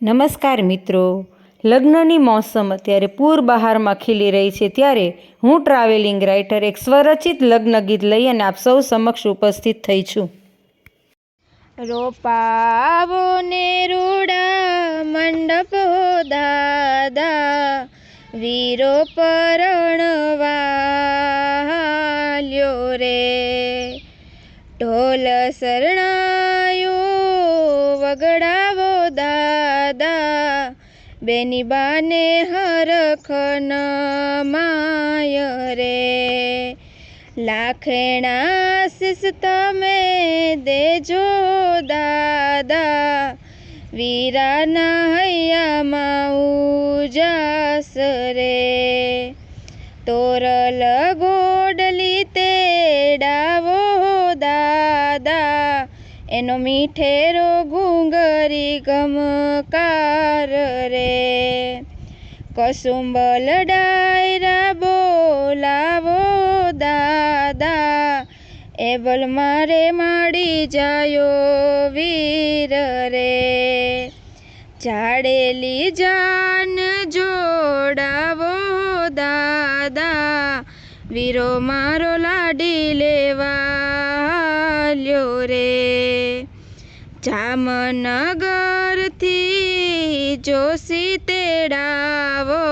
નમસ્કાર મિત્રો, લગ્નની મોસમ અત્યારે પૂર બહારમાં ખીલી રહી છે ત્યારે હું ટ્રાવેલિંગ રાઇટર એક સ્વરચિત લગ્ન ગીત લઈ અને આપ સૌ સમક્ષ ઉપસ્થિત થઈ છું. રોપાવો ને રૂડા મંડપ હો દાદા, વીરો પરણવાલ્યો રે. ઢોલ શરણાયો વગડાવો દાદા, બેની બાને હરખન માય રે. લાખેણા શીશ તમે દેજો દાદા, વીરાના હૈયામાં ઉજાસ રે. તોરલ ગોડલી તેડાવો દાદા, એનો મીઠેરો ઘૂંઘરી ગમકાર રે. કસુંબલ ડાયરા બોલાવો દાદા, એબલ મારે માડી જાયો વીર રે. જાડેલી જાન જોડાવો દાદા, વીરો મારો લાડી લેવાલ્યો રે. જામનગરથી જોશી તેડાવો,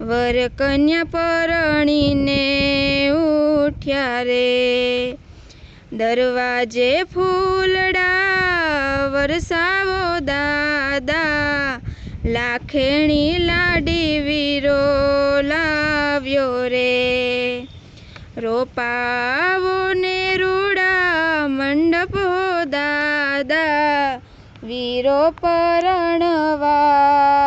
વર કન્યા પરણીને ઉઠ્યા રે. દરવાજે ફૂલડા વરસાવો દાદા, લાખેણી લાડી વીરો લાવ્યો રે. રોપાવો ને રૂડા મંડપ હો દાદા, વીરો પરણવા